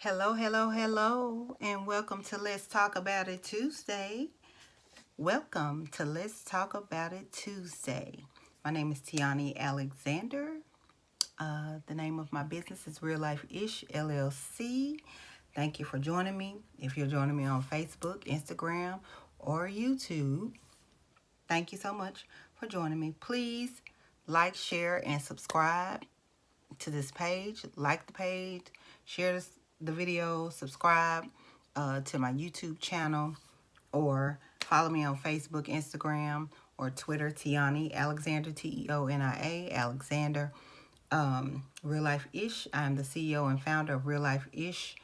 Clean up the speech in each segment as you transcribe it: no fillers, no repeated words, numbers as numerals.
Hello, hello, hello, and welcome to Let's Talk About It Tuesday. Welcome to Let's Talk About It Tuesday. My name is Tiani Alexander. The name of my business is Real Life Ish LLC. Thank you for joining me. If you're joining me on Facebook, Instagram, or YouTube, thank you so much for joining me. Please like, share, and subscribe to this page. Like the page, share the video, subscribe to my YouTube channel, or follow me on Facebook, Instagram, or Twitter, Tiani Alexander, Teonia Alexander. Real Life Ish. I'm the CEO and founder of Real Life Ish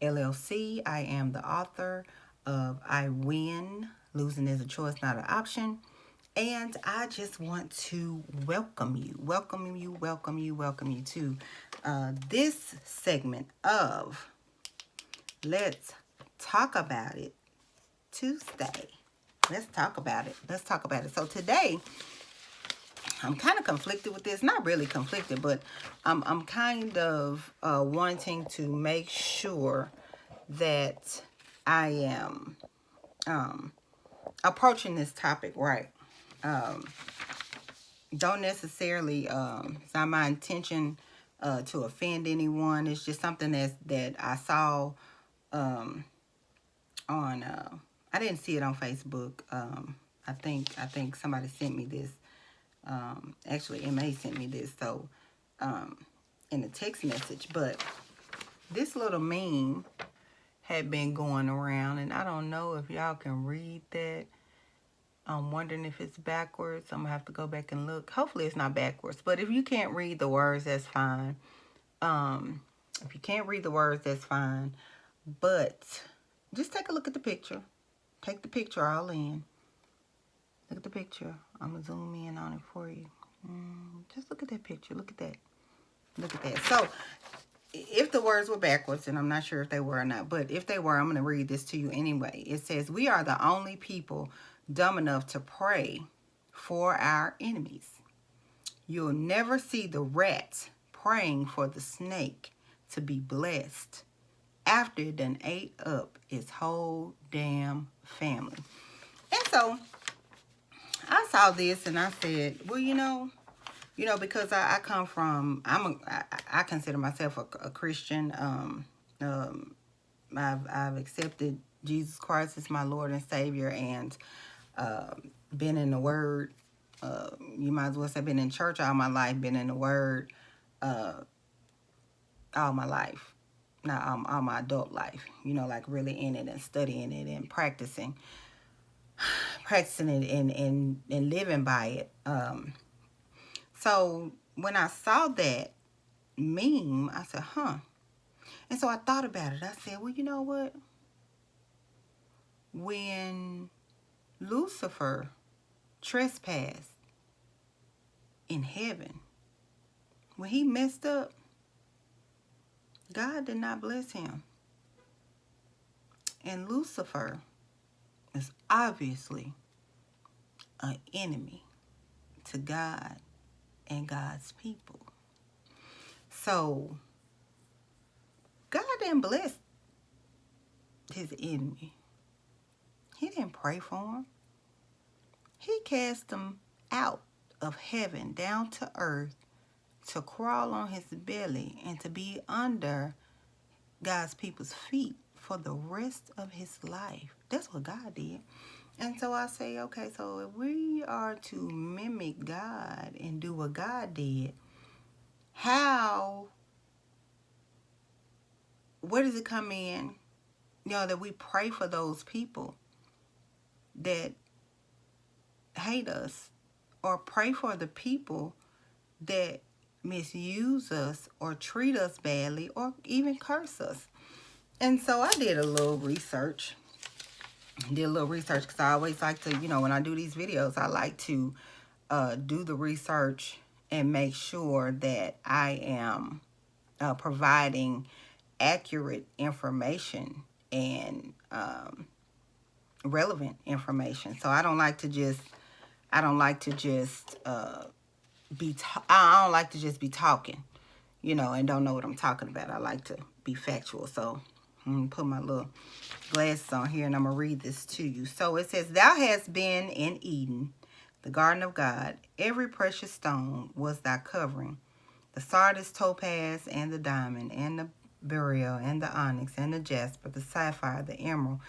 LLC. I am the author of I Win, Losing is a Choice, Not an Option. And I just want to welcome you to this segment of Let's Talk About It Tuesday. Let's talk about it. So today, I'm kind of conflicted with this. Not really conflicted, but I'm kind of wanting to make sure that I am approaching this topic right. Don't necessarily, it's not my intention to offend anyone. It's just something that I saw on, I didn't see it on Facebook. I think somebody sent me this. Actually, MA sent me this, so in a text message. But this little meme had been going around, and I don't know if y'all can read that. I'm wondering if it's backwards. I'm going to have to go back and look. Hopefully it's not backwards. But if you can't read the words, that's fine. If you can't read the words, that's fine. But just take a look at the picture. Take the picture all in. Look at the picture. I'm going to zoom in on it for you. Just look at that picture. Look at that. Look at that. So, if the words were backwards, and I'm not sure if they were or not, but if they were, I'm going to read this to you anyway. It says, "We are the only people dumb enough to pray for our enemies. You'll never see the rat praying for the snake to be blessed after it done ate up its whole damn family." And so I saw this and I said, well, because I come from, I consider myself a Christian. I've accepted Jesus Christ as my Lord and Savior, and been in the Word. You might as well say been in church all my life, been in the Word all my life. Now, all my adult life, like really in it and studying it and practicing it and living by it. So when I saw that meme, I said, and so I thought about it. I said, well, you know what? When Lucifer trespassed in heaven, when he messed up, God did not bless him. And Lucifer is obviously an enemy to God and God's people. So God didn't bless his enemy. He didn't pray for him. He cast him out of heaven down to earth to crawl on his belly and to be under God's people's feet for the rest of his life. That's what God did. And so I say, okay, so if we are to mimic God and do what God did, where does it come in, that we pray for those people that hate us, or pray for the people that misuse us or treat us badly or even curse us? And so I did a little research. Because I always like to, when I do these videos, I like to do the research and make sure that I am providing accurate information and relevant information. So I don't like to just be talking, and don't know what I'm talking about. I like to be factual. So I'm going to put my little glasses on here and I'm going to read this to you. So it says, thou hast been in Eden, the garden of God. Every precious stone was thy covering. The sardius, topaz, and the diamond, and the beryl, and the onyx, and the jasper, the sapphire, the emerald,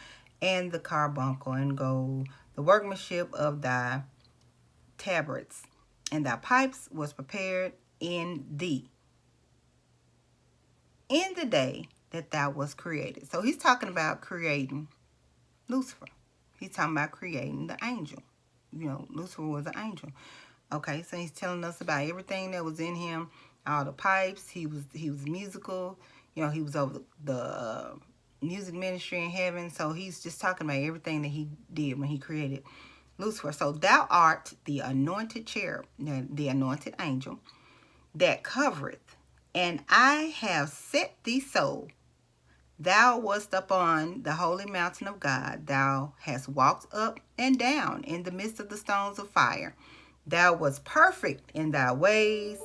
and the carbuncle, and gold, the workmanship of thy tabrets, and thy pipes was prepared in thee in the day that thou was created. So he's talking about creating Lucifer. He's talking about creating the angel. You know, Lucifer was an angel. Okay, so he's telling us about everything that was in him, all the pipes. He was musical. You know, he was over the music ministry in heaven. So he's just talking about everything that he did when he created Lucifer. So thou art the anointed cherub, the anointed angel that covereth, and I have set thee so. Thou wast upon the holy mountain of God. Thou hast walked up and down in the midst of the stones of fire. Thou wast perfect in thy ways.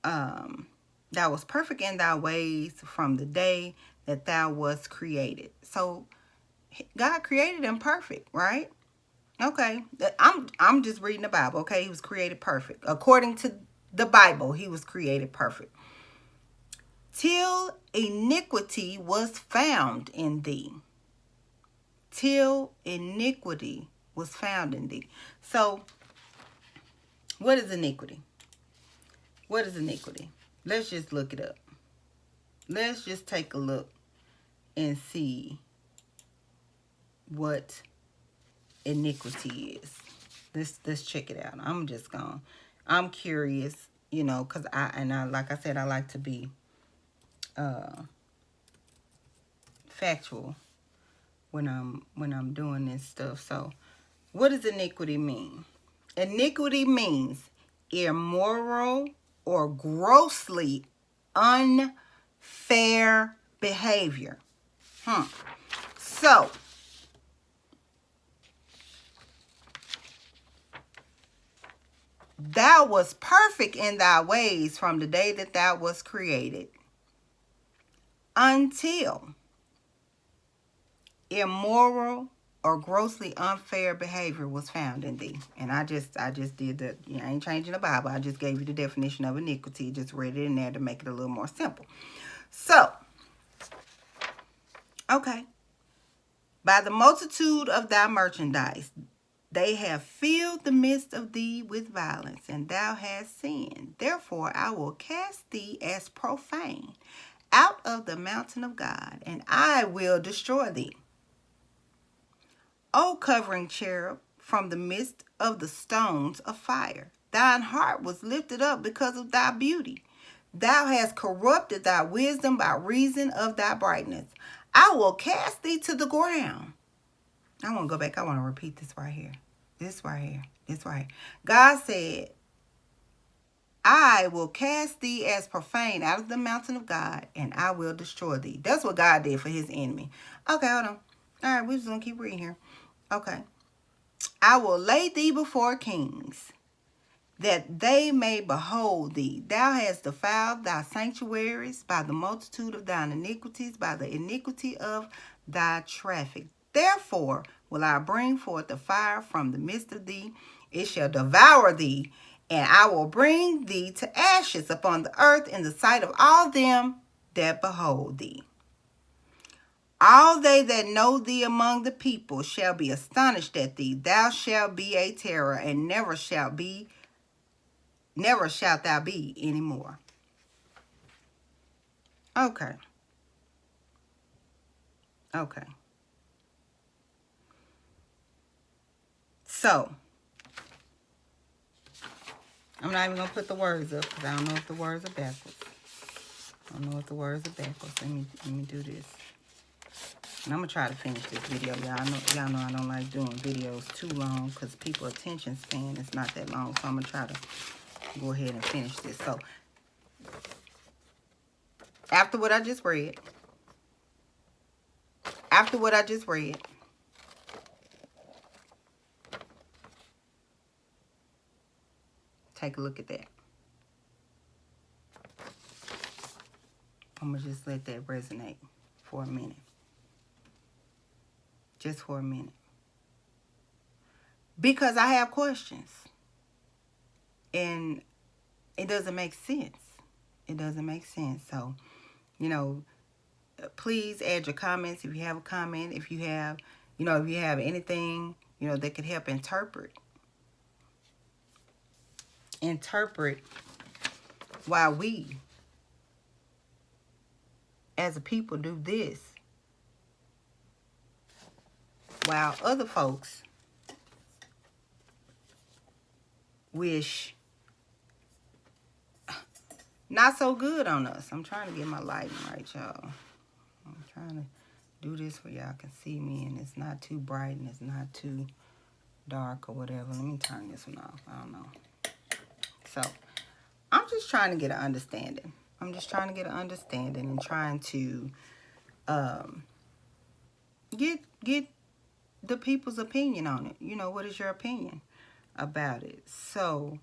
Thou wast perfect in thy ways from the day that thou wast created. So God created him perfect, right? Okay. I'm just reading the Bible. Okay, he was created perfect. According to the Bible, he was created perfect. Till iniquity was found in thee. Till iniquity was found in thee. So, what is iniquity? What is iniquity? Let's just look it up. Let's just take a look and see what iniquity is. Let's check it out. I'm curious, you know, because I like I said, I like to be factual when I'm doing this stuff. So what does iniquity mean? Iniquity means immoral or grossly unfair behavior. So thou was perfect in thy ways from the day that thou was created until immoral or grossly unfair behavior was found in thee. And I just did that. You know, I ain't changing the Bible. I just gave you the definition of iniquity. Just read it in there to make it a little more simple. So, okay. By the multitude of thy merchandise, they have filled the midst of thee with violence, and thou hast sinned. Therefore, I will cast thee as profane out of the mountain of God, and I will destroy thee. O covering cherub, from the midst of the stones of fire, thine heart was lifted up because of thy beauty. Thou hast corrupted thy wisdom by reason of thy brightness. I will cast thee to the ground. I want to go back. I want to repeat this right here. This right here. This right here. God said, I will cast thee as profane out of the mountain of God, and I will destroy thee. That's what God did for his enemy. Okay, hold on. All right, we're just going to keep reading here. Okay. I will lay thee before kings, that they may behold thee. Thou hast defiled thy sanctuaries by the multitude of thine iniquities, by the iniquity of thy traffic. Therefore will I bring forth the fire from the midst of thee. It shall devour thee, and I will bring thee to ashes upon the earth in the sight of all them that behold thee. All they that know thee among the people shall be astonished at thee. Thou shalt be a terror, and never shalt thou be anymore. Okay. Okay. So, I'm not even going to put the words up because I don't know if the words are backwards. I don't know if the words are backwards. Let me do this. And I'm going to try to finish this video. Y'all know I don't like doing videos too long because people's attention span is not that long. So I'm going to try to go ahead and finish this. So, after what I just read, take a look at that. I'm going to just let that resonate for a minute. Just for a minute. Because I have questions. And it doesn't make sense. It doesn't make sense. So, you know, please add your comments if you have a comment. If you have, if you have anything, that could help interpret why we as a people do this, while other folks wish not so good on us. I'm trying to get my lighting right, y'all. I'm trying to do this where y'all can see me and it's not too bright and it's not too dark or whatever. Let me turn this one off. I don't know. So, I'm just trying to get an understanding. I'm just trying to get an understanding and trying to get the people's opinion on it. What is your opinion about it? So,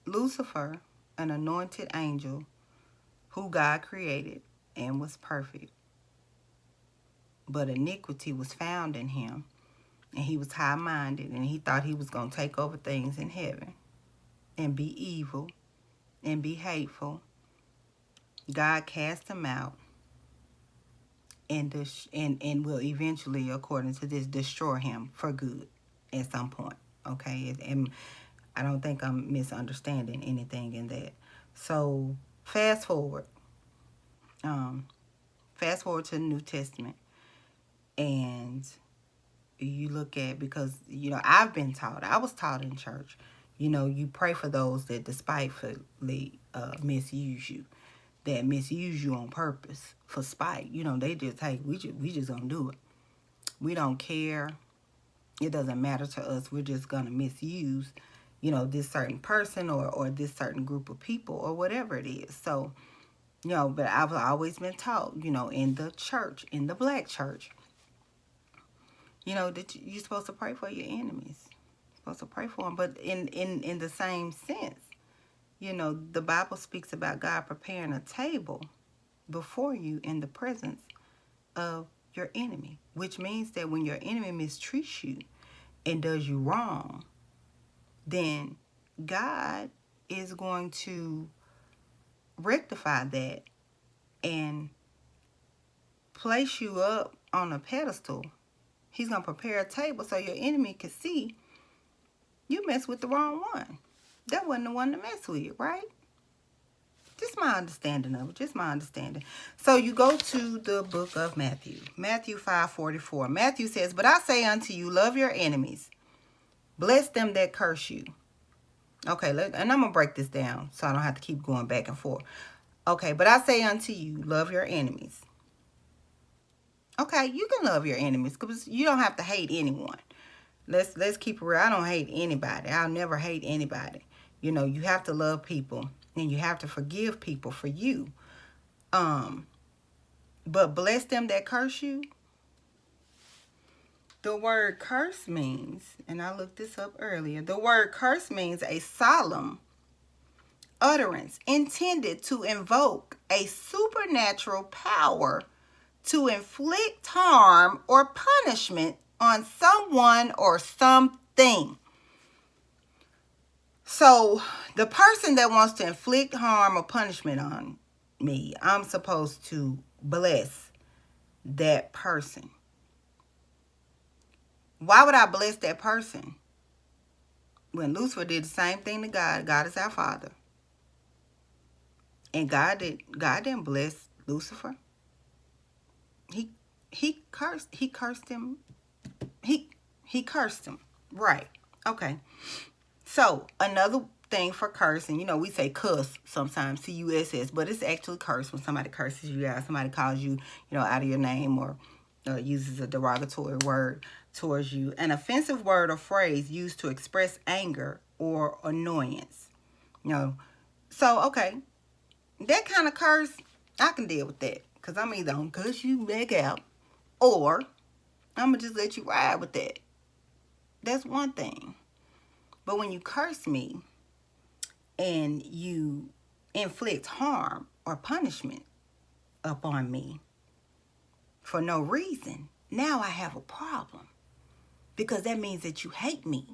Lucifer, an anointed angel who God created and was perfect, but iniquity was found in him, and he was high-minded, and he thought he was going to take over things in heaven and be evil and be hateful. God cast him out and will eventually, according to this, destroy him for good at some point. Okay? And I don't think I'm misunderstanding anything in that. So, fast forward. Fast forward to the New Testament. And you look at, because, I've been taught. I was taught in church. You pray for those that despitefully misuse you. That misuse you on purpose for spite. They just, hey, we just gonna do it. We don't care. It doesn't matter to us. We're just gonna misuse, this certain person or this certain group of people or whatever it is. So, but I've always been taught, in the church, in the black church, that you're supposed to pray for your enemies. You're supposed to pray for them. But in the same sense, the Bible speaks about God preparing a table before you in the presence of your enemy, which means that when your enemy mistreats you and does you wrong, then God is going to rectify that and place you up on a pedestal. He's going to prepare a table so your enemy can see you mess with the wrong one. That wasn't the one to mess with, right? Just my understanding of it. Just my understanding. So you go to the book of Matthew. Matthew 5:44. Matthew says, "But I say unto you, love your enemies. Bless them that curse you." Okay, and I'm going to break this down so I don't have to keep going back and forth. Okay, "But I say unto you, love your enemies." Okay, you can love your enemies because you don't have to hate anyone. Let's keep it real. I don't hate anybody. I'll never hate anybody. You have to love people and you have to forgive people for you. But bless them that curse you. The word curse means, and I looked this up earlier, the word curse means a solemn utterance intended to invoke a supernatural power to inflict harm or punishment on someone or something. So, the person that wants to inflict harm or punishment on me, I'm supposed to bless that person. Why would I bless that person? When Lucifer did the same thing to God, God is our Father. And God didn't bless Lucifer. He cursed him. He cursed him. Right. Okay. So, another thing for cursing, we say cuss sometimes, C-U-S-S, but it's actually curse when somebody curses you out. Somebody calls you, out of your name or uses a derogatory word towards you. An offensive word or phrase used to express anger or annoyance. So, okay, that kind of curse, I can deal with that. Because I'm either going to cuss you back out or I'm going to just let you ride with that. That's one thing. But when you curse me and you inflict harm or punishment upon me for no reason, now I have a problem. Because that means that you hate me.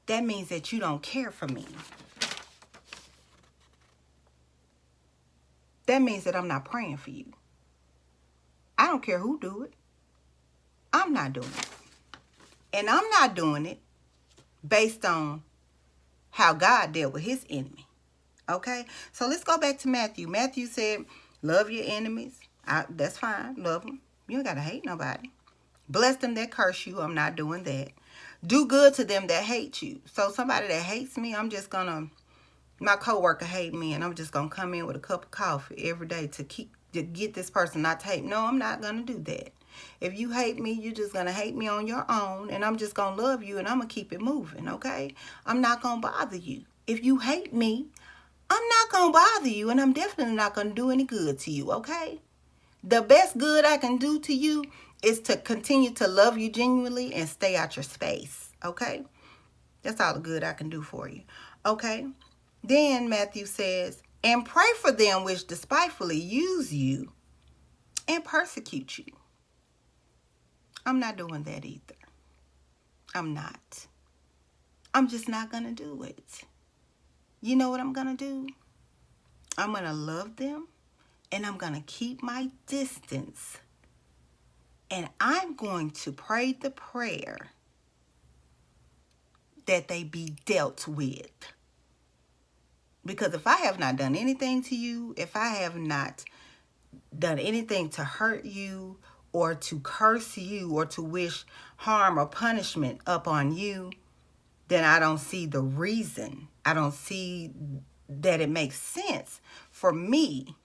That means that you don't care for me. That means that I'm not praying for you. I don't care who do it. I'm not doing it. And I'm not doing it based on how God dealt with his enemy. Okay? So let's go back to Matthew. Matthew said, love your enemies. That's fine. Love them. You ain't got to hate nobody. Bless them that curse you. I'm not doing that. Do good to them that hate you. So somebody that hates me, I'm just going to, my coworker hate me, and I'm just going to come in with a cup of coffee every day to get this person not to hate. No, I'm not going to do that. If you hate me, you're just going to hate me on your own, and I'm just going to love you, and I'm going to keep it moving, okay? I'm not going to bother you. If you hate me, I'm not going to bother you, and I'm definitely not going to do any good to you, okay? The best good I can do to you is to continue to love you genuinely and stay out your space, okay? That's all the good I can do for you, okay? Then Matthew says, and pray for them which despitefully use you and persecute you. I'm not doing that either. I'm not. I'm just not going to do it. You know what I'm going to do? I'm going to love them, and I'm going to keep my distance. And I'm going to pray the prayer that they be dealt with. Because if I have not done anything to you, if I have not done anything to hurt you or to curse you or to wish harm or punishment upon you, then I don't see the reason. I don't see that it makes sense for me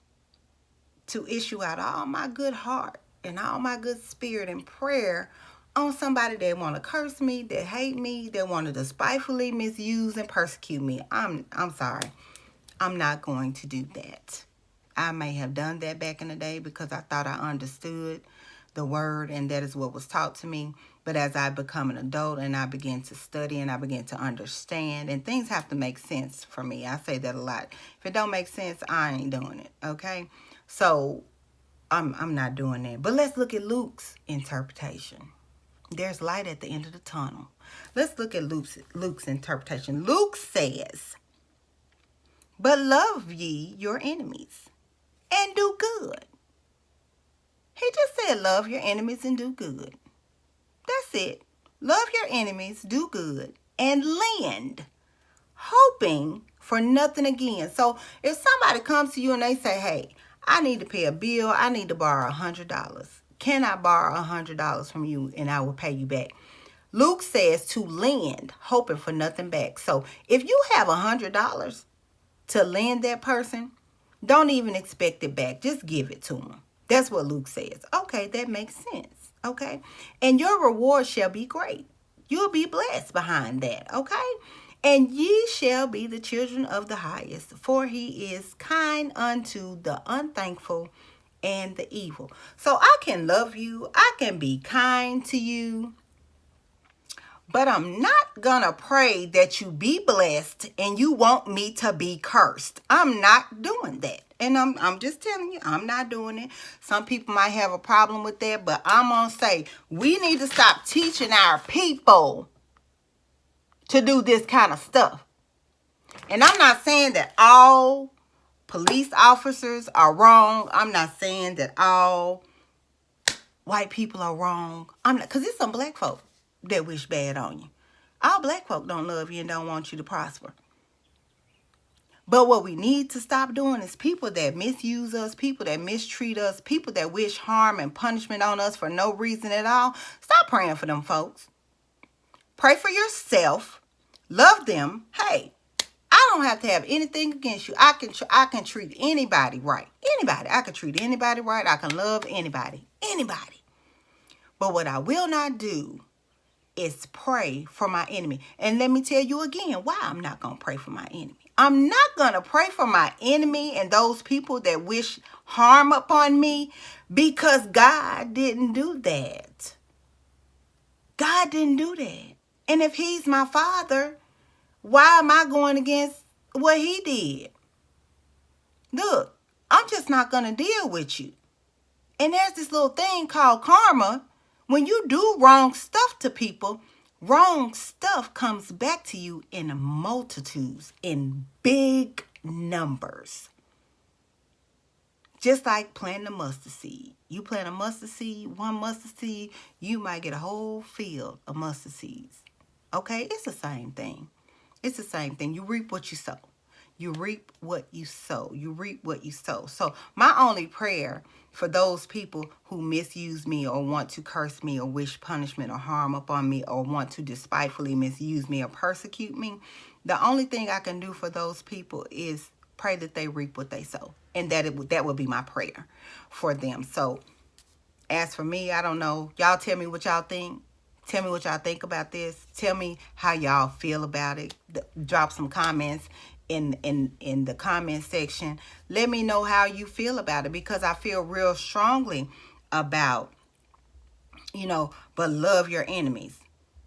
to issue out all my good heart and all my good spirit and prayer on somebody that want to curse me, that hate me, that want to despitefully misuse and persecute me. I'm sorry. I'm not going to do that. I may have done that back in the day because I thought I understood the word and that is what was taught to me. But as I become an adult and I begin to study and I begin to understand, and things have to make sense for me. I say that a lot. If it don't make sense, I ain't doing it, okay? So I'm not doing that. But let's look at Luke's interpretation. There's light at the end of the tunnel. Let's look at Luke's interpretation. Luke says, but love ye your enemies and do good. He just said love your enemies and do good. That's it. Love your enemies, do good, and lend, hoping for nothing again. So if somebody comes to you and they say, hey, I need to pay a bill, I need to borrow $100. Can I borrow $100 from you and I will pay you back? Luke says to lend, hoping for nothing back. So if you have $100 to lend that person, don't even expect it back. Just give it to them. That's what Luke says. Okay, that makes sense. Okay. And your reward shall be great. You'll be blessed behind that. Okay. And ye shall be the children of the highest, for he is kind unto the unthankful and the evil. So I can love you. I can be kind to you. But I'm not going to pray that you be blessed and you want me to be cursed. I'm not doing that. And I'm just telling you, I'm not doing it. Some people might have a problem with that, but I'm going to say we need to stop teaching our people to do this kind of stuff. And I'm not saying that all police officers are wrong. I'm not saying that all white people are wrong. I'm not, because there's some black folk that wish bad on you. All black folk don't love you and don't want you to prosper. But what we need to stop doing is people that misuse us, people that mistreat us, people that wish harm and punishment on us for no reason at all. Stop praying for them folks. Pray for yourself. Love them. Hey, I don't have to have anything against you. I can treat anybody right. Anybody. I can treat anybody right. I can love anybody. Anybody. But what I will not do is pray for my enemy. And let me tell you again why I'm not going to pray for my enemy. I'm not going to pray for my enemy and those people that wish harm upon me because God didn't do that. God didn't do that. And if he's my father, why am I going against what he did? Look, I'm just not going to deal with you. And there's this little thing called karma. When you do wrong stuff to people, wrong stuff comes back to you in multitudes, in big numbers. Just like planting a mustard seed. You plant a mustard seed, one mustard seed, you might get a whole field of mustard seeds. Okay? It's the same thing. It's the same thing. You reap what you sow. You reap what you sow. You reap what you sow. So my only prayer for those people who misuse me or want to curse me or wish punishment or harm upon me or want to despitefully misuse me or persecute me, the only thing I can do for those people is pray that they reap what they sow. And that would be my prayer for them. So as for me, I don't know. Y'all tell me what y'all think. Tell me what y'all think about this. Tell me how y'all feel about it. Drop some comments in the comment section. Let me know how you feel about it, because I feel real strongly about, but love your enemies.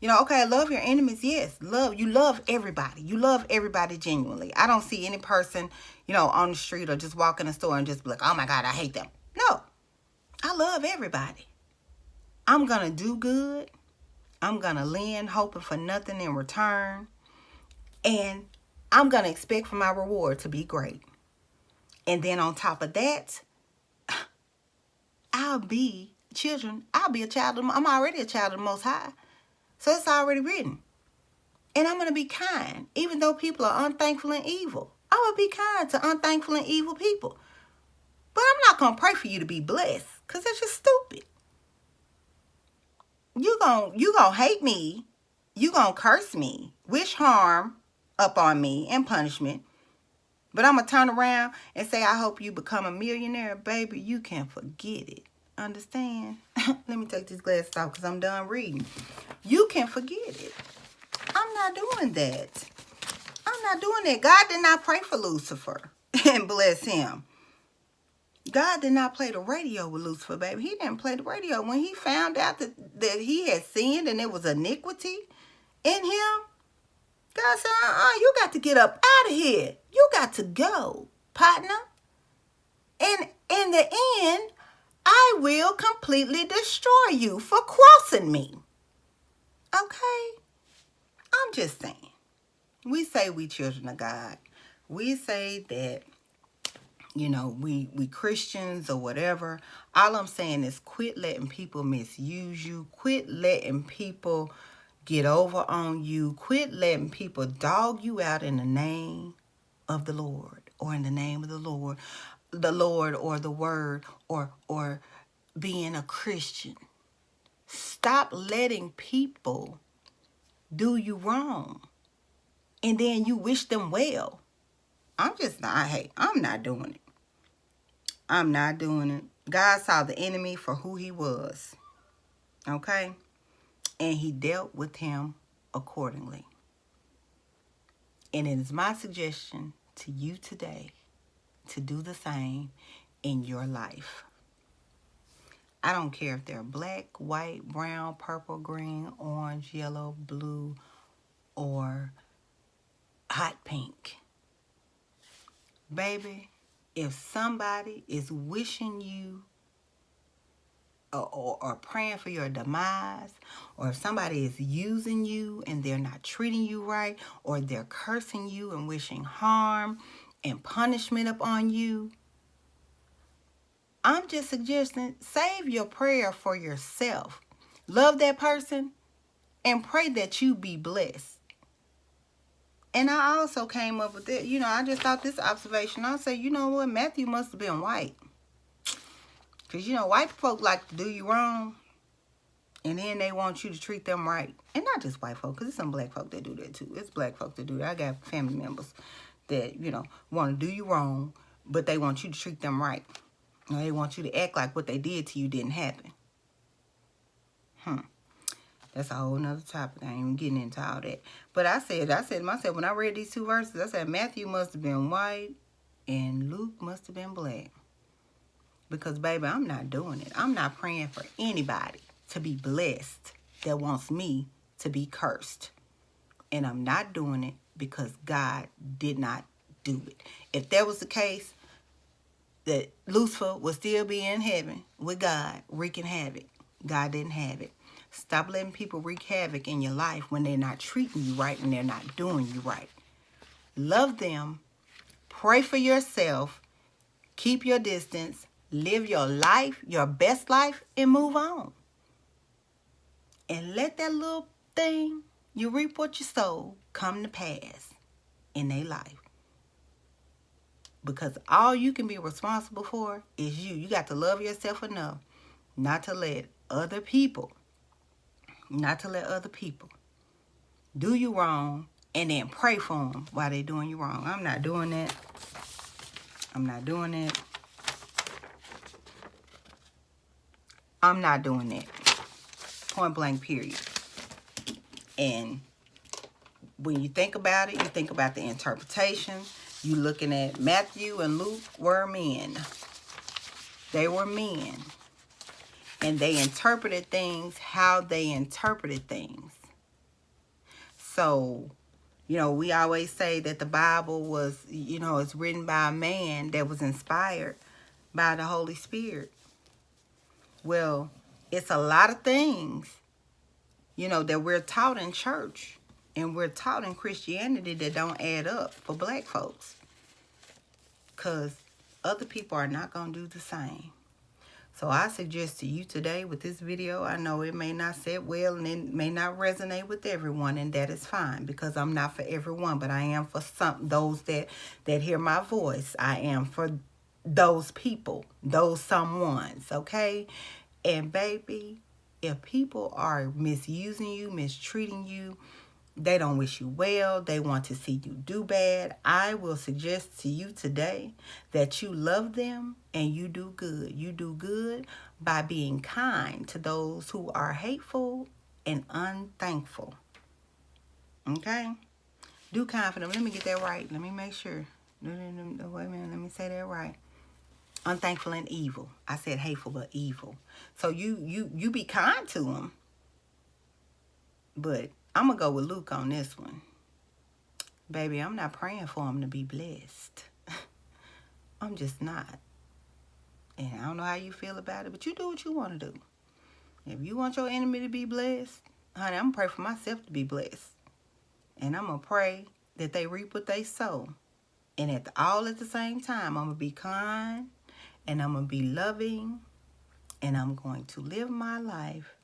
Okay, love your enemies, yes. You love everybody. You love everybody genuinely. I don't see any person, on the street or just walk in the store and just be like, oh my God, I hate them. No, I love everybody. I'm going to do good. I'm going to lend, hoping for nothing in return. And I'm going to expect for my reward to be great. And then on top of that, I'll be a child I'm already a child of the Most High. So it's already written. And I'm going to be kind, even though people are unthankful and evil. I'm going to be kind to unthankful and evil people. But I'm not going to pray for you to be blessed, because that's just stupid. You gonna hate me. You gonna curse me, wish harm up on me and punishment. But I'm going to turn around and say, I hope you become a millionaire. Baby, you can forget it. Understand? Let me take these glasses off because I'm done reading. You can forget it. I'm not doing that. I'm not doing that. God did not pray for Lucifer and bless him. God did not play the radio with Lucifer, baby. He didn't play the radio. When he found out that he had sinned and there was iniquity in him, God said, you got to get up out of here. You got to go, partner. And in the end, I will completely destroy you for crossing me. Okay? I'm just saying. We say we children of God. We say that, we Christians or whatever. All I'm saying is quit letting people misuse you. Quit letting people get over on you. Quit letting people dog you out in the name of the Lord, or in the name of the Lord or the word, or being a Christian. Stop letting people do you wrong and then you wish them well. I'm not doing it. I'm not doing it. God saw the enemy for who he was. Okay? And he dealt with him accordingly. And it is my suggestion to you today to do the same in your life. I don't care if they're black, white, brown, purple, green, orange, yellow, blue, or hot pink. Baby, if somebody is wishing you or praying for your demise, or if somebody is using you and they're not treating you right, or they're cursing you and wishing harm and punishment upon you, I'm just suggesting, save your prayer for yourself. Love that person and pray that you be blessed. And I also came up with it. I just thought this observation. I say, you know what? Matthew must have been white. Because, white folk like to do you wrong. And then they want you to treat them right. And not just white folk, because there's some black folk that do that too. It's black folk that do that. I got family members that, want to do you wrong, but they want you to treat them right. They want you to act like what they did to you didn't happen. That's a whole nother topic. I ain't even getting into all that. But I said to myself, when I read these two verses, I said Matthew must have been white and Luke must have been black. Because, baby, I'm not doing it. I'm not praying for anybody to be blessed that wants me to be cursed. And I'm not doing it because God did not do it. If that was the case, that Lucifer will still be in heaven with God wreaking havoc. God didn't have it. Stop letting people wreak havoc in your life when they're not treating you right and they're not doing you right. Love them. Pray for yourself. Keep your distance. Live your life, your best life, and move on. And let that little thing, you reap what you sow, come to pass in their life. Because all you can be responsible for is you. You got to love yourself enough not to let other people do you wrong and then pray for them while they're doing you wrong. I'm not doing that. I'm not doing it. I'm not doing that. Point blank, period. And when you think about it, you think about the interpretation. You looking at Matthew and Luke were men. They were men. And they interpreted things how they interpreted things. So, you know, we always say that the Bible was, you know, it's written by a man that was inspired by the Holy Spirit. Well, it's a lot of things, you know, that we're taught in church and we're taught in Christianity that don't add up for black folks. Because other people are not going to do the same. So I suggest to you today with this video, I know it may not sit well and it may not resonate with everyone, and that is fine because I'm not for everyone, but I am for those that hear my voice. I am for those people, those someones, okay? And baby, if people are misusing you, mistreating you, they don't wish you well, they want to see you do bad, I will suggest to you today that you love them and you do good. You do good by being kind to those who are hateful and unthankful. Okay? Do kind for them. Let me get that right. Let me make sure. Wait a minute. Let me say that right. Unthankful and evil. I said hateful but evil. So you be kind to them. But I'm going to go with Luke on this one. Baby, I'm not praying for him to be blessed. I'm just not. And I don't know how you feel about it, but you do what you want to do. If you want your enemy to be blessed, honey, I'm going to pray for myself to be blessed. And I'm going to pray that they reap what they sow. And all at the same time, I'm going to be kind and I'm going to be loving and I'm going to live my life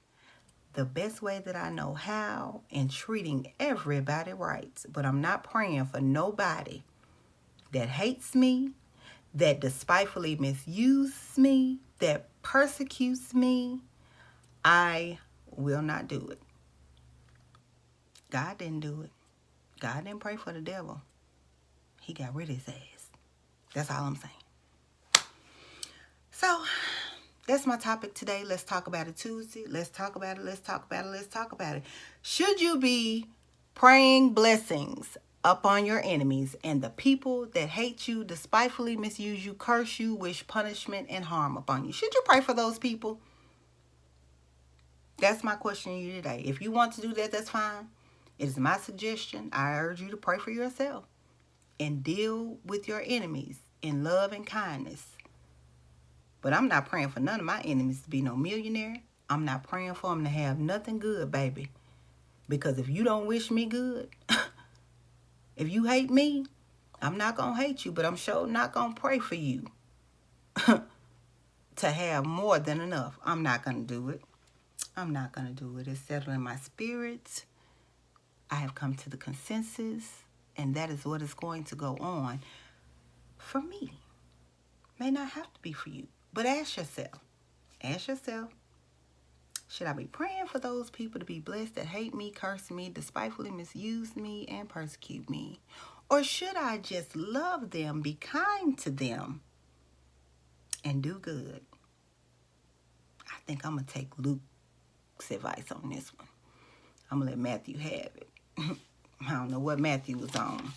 the best way that I know how and treating everybody right. But I'm not praying for nobody that hates me, that despitefully misuses me, that persecutes me. I will not do it. God didn't do it. God didn't pray for the devil. He got rid of his ass. That's all I'm saying. So, that's my topic today. Let's talk about it Tuesday. Let's talk about it. Let's talk about it. Let's talk about it. Should you be praying blessings upon your enemies and the people that hate you, despitefully misuse you, curse you, wish punishment and harm upon you? Should you pray for those people? That's my question to you today. If you want to do that, that's fine. It is my suggestion. I urge you to pray for yourself and deal with your enemies in love and kindness. But I'm not praying for none of my enemies to be no millionaire. I'm not praying for them to have nothing good, baby. Because if you don't wish me good, if you hate me, I'm not going to hate you, but I'm sure not going to pray for you to have more than enough. I'm not going to do it. I'm not going to do it. It's settled in my spirit. I have come to the consensus, and that is what is going to go on for me. May not have to be for you. But ask yourself, should I be praying for those people to be blessed that hate me, curse me, despitefully misuse me, and persecute me? Or should I just love them, be kind to them, and do good? I think I'm going to take Luke's advice on this one. I'm going to let Matthew have it. I don't know what Matthew was on.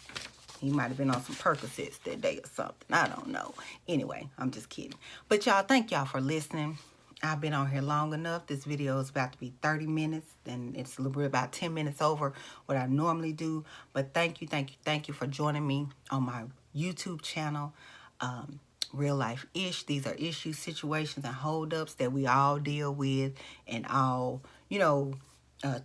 He might have been on some Percocets that day or something. I don't know. Anyway, I'm just kidding. But y'all, thank y'all for listening. I've been on here long enough. This video is about to be 30 minutes. And it's a little bit about 10 minutes over what I normally do. But thank you for joining me on my YouTube channel. real life ish. These are issues, situations, and holdups that we all deal with and all,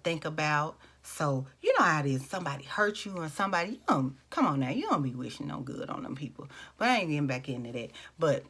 think about. So, you know how it is. Somebody hurt you or somebody, come on now. You don't be wishing no good on them people. But I ain't getting back into that. But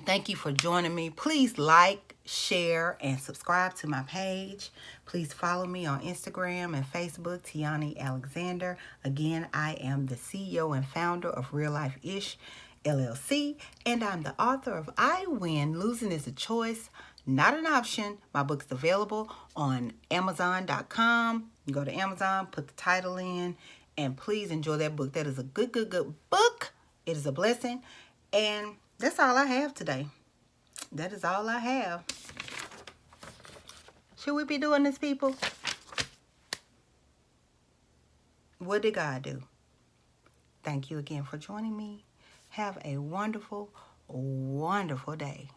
thank you for joining me. Please like, share, and subscribe to my page. Please follow me on Instagram and Facebook, Tiani Alexander. Again, I am the CEO and founder of Real Life Ish LLC, and I'm the author of I Win, Losing is a Choice, Not an Option. My book's available on Amazon.com. You go to Amazon, put the title in, and please enjoy that book. That is a good book. It is a blessing. And that's all I have today. That is all I have. Should we be doing this, people? What did God do? Thank you again for joining me. Have a wonderful, wonderful day.